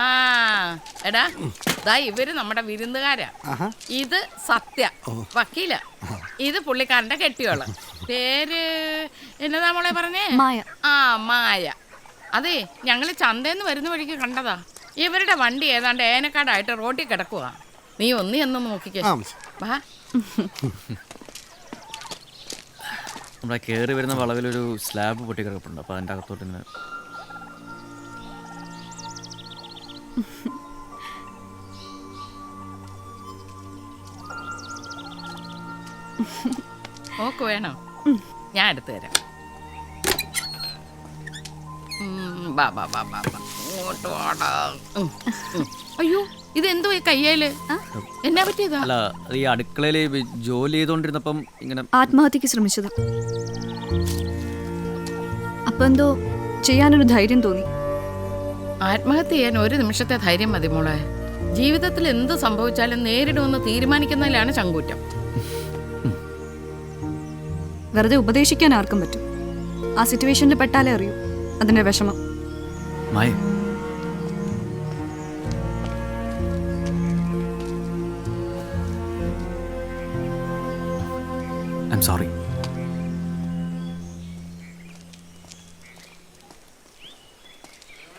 ആ എടാ ദാ ഇവര് നമ്മുടെ വിരുന്നുകാരാ. ഇത് സത്യ വക്കീല, ഇത് പുള്ളിക്കാരന്റെ കെട്ടിയോള്. പേര് എന്നതാ മോളെ പറഞ്ഞേ? മായ. ആ മായ. അതെ, ഞങ്ങള് ചന്തേന്ന് വരുന്ന വഴിക്ക് കണ്ടതാ. ഇവരുടെ വണ്ടി ഏതാണ്ട് ഏനക്കാടായിട്ട് റോഡിൽ കിടക്കുക. നീ ഒന്ന് നോക്കിക്കേ. വാ. നമ്മളെ കയറി വരുന്ന വളവിലൊരു സ്ലാബ് പൊട്ടിക്കിടപ്പുണ്ട്. അപ്പോൾ അതിൻ്റെ അകത്തോട്ട് ഇങ്ങനെ ഓക്ക് വേണോ? ഞാൻ എടുത്തു തരാം. അയ്യോ, ഇതെന്തോ കയ്യേല്? എന്നാ പറ്റിയതാ? അല്ല, ഈ അടുക്കളയിൽ ജോലി ചെയ്തോണ്ടിരുന്നപ്പം ഇങ്ങനെ ആത്മഹത്യക്ക് ശ്രമിച്ചത്. അപ്പൊ എന്തോ ചെയ്യാനൊരു ധൈര്യം തോന്നി. ആത്മഹത്യ ചെയ്യാൻ ഒരു നിമിഷത്തെ ധൈര്യം മതി മോളെ. ജീവിതത്തിൽ എന്ത് സംഭവിച്ചാലും നേരിടുമെന്ന് തീരുമാനിക്കുന്നതിലാണ് ചങ്കൂറ്റം. വെറുതെ ഉപദേശിക്കാൻ ആർക്കും പറ്റും. ആ സിറ്റുവേഷനിൽ പെട്ടാലേ അറിയൂ അതിന്റെ വിഷമം. മായ, I'm sorry.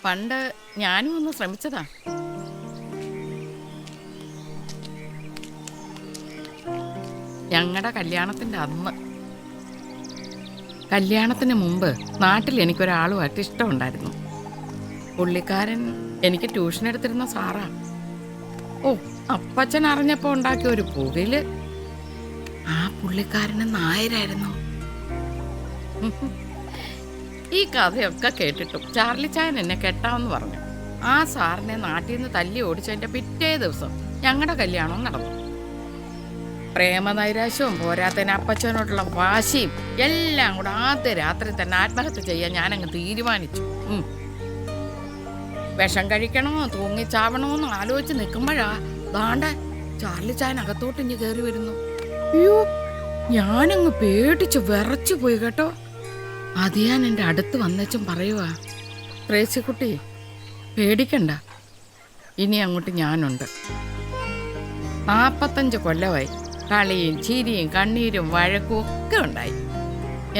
പണ്ട് ഞാനും ഒന്ന് ശ്രമിച്ചതാ. ഞങ്ങളുടെ കല്യാണത്തിന്റെ അന്ന്. കല്യാണത്തിന് മുമ്പ് നാട്ടിൽ എനിക്കൊരാളുമായിട്ട് ഇഷ്ടമുണ്ടായിരുന്നു. പുള്ളിക്കാരൻ എനിക്ക് ട്യൂഷൻ എടുത്തിരുന്ന സാറാ. ഓ, അപ്പച്ചൻ അറിഞ്ഞപ്പോ ഉണ്ടാക്കിയ ഒരു പുകയില്. ആ പുള്ളിക്കാരന് നായരായിരുന്നു. ഈ കഥയൊക്കെ കേട്ടിട്ടും ചാർലി ചായൻ എന്നെ കെട്ടാമെന്ന് പറഞ്ഞു. ആ സാറിനെ നാട്ടിൽ നിന്ന് തല്ലി ഓടിച്ചതിന്റെ പിറ്റേ ദിവസം ഞങ്ങളുടെ കല്യാണം നടന്നു. പ്രേമനൈരാശ്യവും പോരാത്തതിന് അപ്പച്ചനോടുള്ള വാശിയും എല്ലാം കൂടെ ആദ്യ രാത്രി തന്നെ ആത്മഹത്യ ചെയ്യാൻ ഞാനങ്ങ് തീരുമാനിച്ചു. വിഷം കഴിക്കണോ തൂങ്ങിച്ചാവണോന്ന് ആലോചിച്ച് നിൽക്കുമ്പോഴാ ദാണ്ട ചാർലി ചായൻ അകത്തോട്ട് ഇഞ്ഞ് കയറി വരുന്നു. അയ്യോ, ഞാനങ്ങ് പേടിച്ച് വിറച്ചു പോയി കേട്ടോ. അത് ഞാൻ എൻ്റെ അടുത്ത് വന്നേച്ചും പറയുവാ, ത്രേസ്യക്കുട്ടി പേടിക്കണ്ട, ഇനി അങ്ങോട്ട് ഞാനുണ്ട്. 45 കൊല്ലമായി കളിയും ചിരിയും കണ്ണീരും വഴക്കും ഒക്കെ ഉണ്ടായി.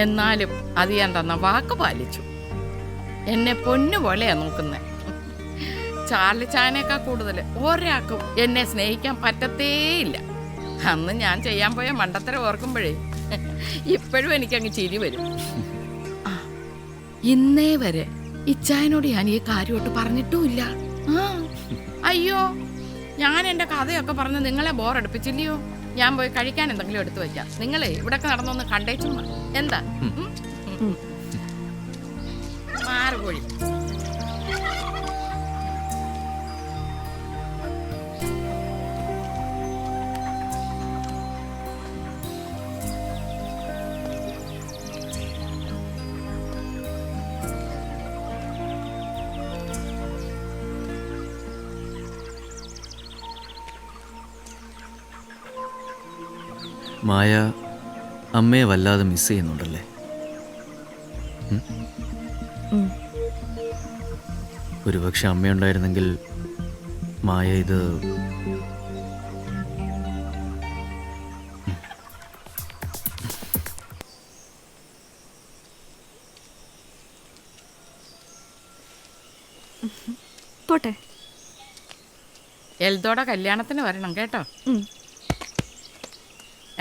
എന്നാലും അത് ഞാൻ തന്ന വാക്ക് പാലിച്ചു. എന്നെ പൊന്നുപോലെയാ നോക്കുന്നത്. ചാർലി ചായനേക്കാൾ കൂടുതൽ ഒരാൾക്കും എന്നെ സ്നേഹിക്കാൻ പറ്റത്തേയില്ല. അന്ന് ഞാൻ ചെയ്യാൻ പോയ മണ്ടത്തരം ഓർക്കുമ്പോഴേ ഇപ്പോഴും എനിക്കങ്ങ് ചിരി വരും. ഇന്നേ വരെ ഇച്ചായനോട് ഞാൻ ഈ കാര്യമായിട്ട് പറഞ്ഞിട്ടുമില്ല. അയ്യോ, ഞാൻ എൻ്റെ കഥയൊക്കെ പറഞ്ഞ് നിങ്ങളെ ബോറടിപ്പിച്ചില്ലയോ? ഞാൻ പോയി കഴിക്കാൻ എന്തെങ്കിലും എടുത്തു വയ്ക്കാം. നിങ്ങളെ ഇവിടൊക്കെ നടന്നൊന്ന് കണ്ടേച്ചും എന്താ? മാറുകോഴി. മായ അമ്മയെ വല്ലാതെ മിസ് ചെയ്യുന്നുണ്ടല്ലേ? ഒരുപക്ഷെ അമ്മയുണ്ടായിരുന്നെങ്കിൽ മായ ഇത് പോട്ടെ. എൽദോടെ കല്യാണത്തിന് വരണം കേട്ടോ,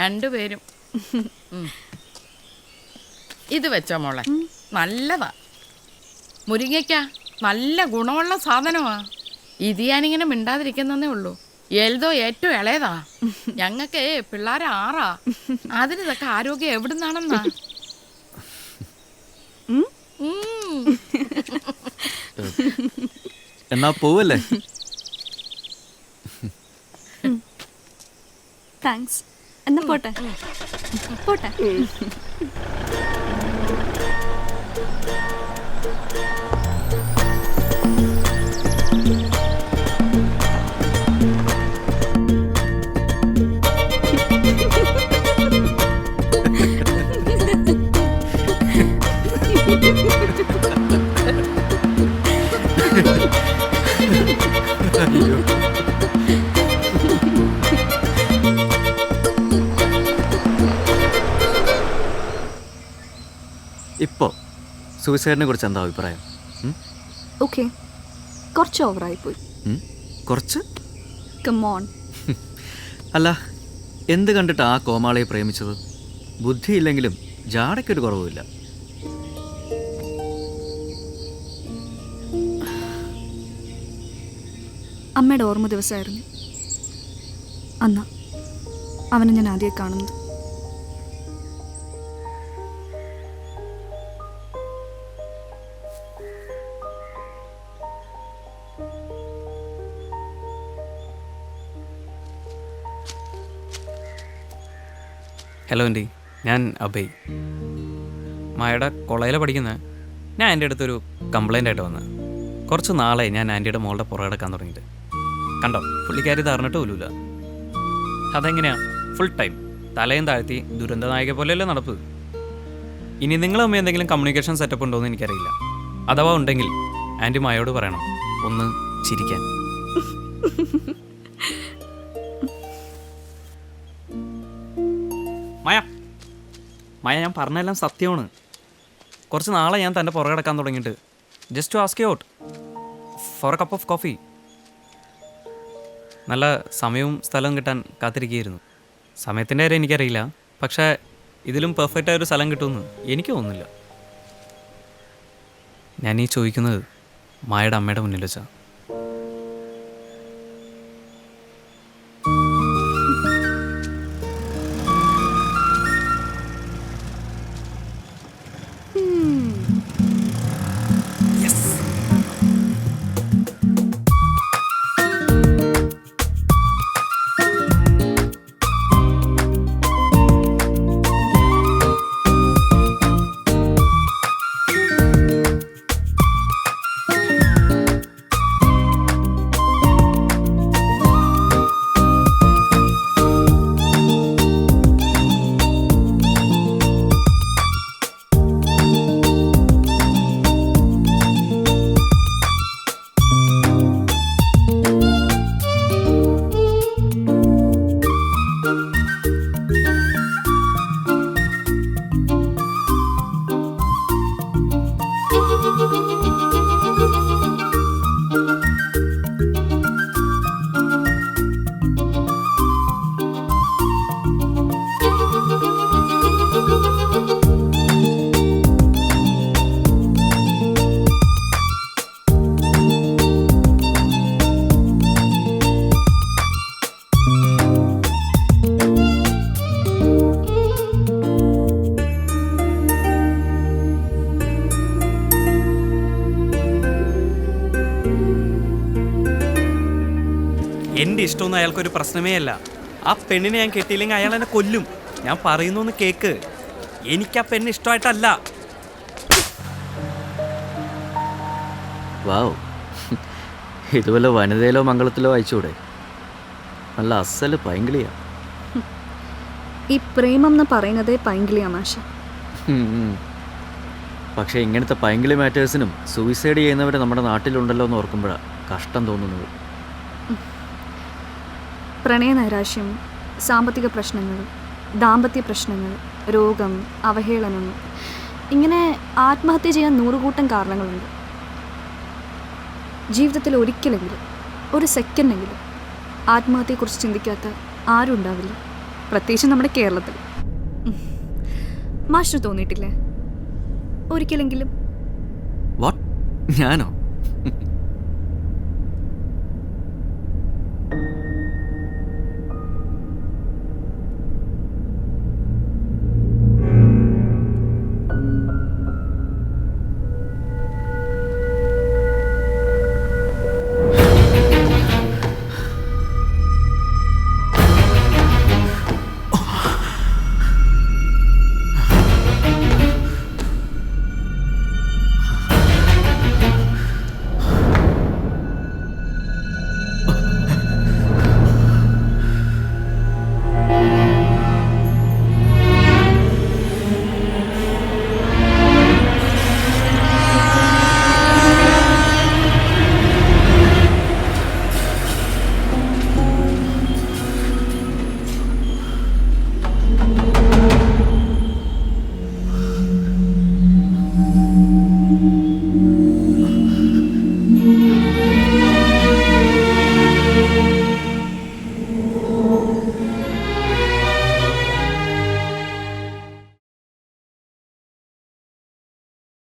രണ്ടുപേരും. ഇത് വെച്ചോ മോളെ, നല്ലതാ. മുരിങ്ങയ്ക്ക നല്ല ഗുണമുള്ള സാധനമാ. ഇത് ഞാനിങ്ങനെ മിണ്ടാതിരിക്കുന്നേ ഉള്ളൂ. എൽദോ ഏറ്റവും ഇളയതാ. ഞങ്ങൾക്ക് പിള്ളേരെ 6. അതിനിതൊക്കെ ആരോഗ്യം എവിടുന്നാണെന്നാ. എന്നാ പോവല്ലേ? താങ്ക്സ്. എന്നാ പോട്ടെ പോട്ടെ. സൂയിസൈഡിനെ കുറിച്ച് എന്താ അഭിപ്രായം? ഓക്കെ, കുറച്ച് ഓവറായിപ്പോയി. കുറച്ച്? കമോൺ. അല്ല, എന്ത് കണ്ടിട്ട് ആ കോമാളിയെ പ്രേമിച്ചത്? ബുദ്ധിയില്ലെങ്കിലും ജാടയ്ക്കൊരു കുറവുമില്ല. അമ്മയുടെ ഓർമ്മ ദിവസമായിരുന്നു അന്ന് അവനെ ഞാൻ ആദ്യം കാണുന്നത്. ഹലോ ആൻറ്റി, ഞാൻ അഭയ്. മായയുടെ കോളേജിലാണ് പഠിക്കുന്നത്. ഞാൻ എൻ്റെ അടുത്തൊരു കംപ്ലൈൻ്റ് ആയിട്ട് വന്നത്. കുറച്ച് നാളായി ഞാൻ ആൻറ്റിയുടെ മോളുടെ പുറകെടുക്കാൻ തുടങ്ങിയിട്ട്. കണ്ടോ, പുള്ളിക്കാരി തറന്നിട്ട് പോലുമില്ല. അതെങ്ങനെയാ? ഫുൾ ടൈം തലയും താഴ്ത്തി ദുരന്ത നായിക പോലെയല്ലേ നടപ്പ്. ഇനി നിങ്ങൾ തമ്മിൽ എന്തെങ്കിലും കമ്മ്യൂണിക്കേഷൻ സെറ്റപ്പ് ഉണ്ടോ എന്ന് എനിക്കറിയില്ല. അഥവാ ഉണ്ടെങ്കിൽ ആൻറ്റി മായോട് പറയണം ഒന്ന് ചിരിക്കാൻ. മായ, ഞാൻ പറഞ്ഞെല്ലാം സത്യമാണ്. കുറച്ച് നാളെ ഞാൻ തൻ്റെ പുറകെടുക്കാൻ തുടങ്ങിയിട്ട്. Just to ask you out for a cup of coffee. നല്ല സമയവും സ്ഥലവും കിട്ടാൻ കാത്തിരിക്കുകയായിരുന്നു. സമയത്തിൻ്റെ കാര്യം എനിക്കറിയില്ല, പക്ഷേ ഇതിലും പെർഫെക്റ്റായൊരു സ്ഥലം കിട്ടുമെന്ന് എനിക്ക് തോന്നുന്നില്ല. ഞാൻ ഈ ചോദിക്കുന്നത് മായയുടെ അമ്മയുടെ മുന്നിൽ വെച്ചാണ്. എൻ്റെ ഇഷ്ടമൊന്നും അയാൾക്കൊരു പ്രശ്നമേ അല്ല. ആ പെണ്ണിനെ ഞാൻ കെട്ടിയില്ലെങ്കിൽ അയാൾ എന്നെ കൊല്ലും. ഞാൻ പറയുന്നു കേക്ക്. എനിക്ക് ആ പെണ്ണ് ഇഷ്ടമായിട്ടല്ല. വാവ്, ഇതുവല്ല വനിതയിലോ മംഗളത്തിലോ അയച്ചുകൂടെ? നല്ല അസല് പൈങ്കിളിയാ. ഈ പ്രേമം എന്ന് പറയുന്നതേ പൈങ്കിളിയാ മാഷ. പക്ഷേ ഇങ്ങനത്തെ പൈങ്കിളി മാറ്റേഴ്സിനും സൂയിസൈഡ് ചെയ്യുന്നവർ നമ്മുടെ നാട്ടിലുണ്ടല്ലോ എന്ന് ഓർക്കുമ്പോഴാണ് കഷ്ടം തോന്നുന്നത്. പ്രണയ നൈരാശ്യം, സാമ്പത്തിക പ്രശ്നങ്ങൾ, ദാമ്പത്യ പ്രശ്നങ്ങൾ, രോഗം, അവഹേളനം, ഇങ്ങനെ ആത്മഹത്യ ചെയ്യാൻ 100 കൂട്ടം കാരണങ്ങളുണ്ട്. ജീവിതത്തിൽ ഒരിക്കലെങ്കിലും, ഒരു സെക്കൻഡെങ്കിലും ആത്മഹത്യയെക്കുറിച്ച് ചിന്തിക്കാത്ത ആരും ഉണ്ടാവില്ല, പ്രത്യേകിച്ച് നമ്മുടെ കേരളത്തിൽ. മാഷിന് തോന്നിയിട്ടില്ലേ ഒരിക്കലെങ്കിലും? വാട്ട്? ഞാനോ?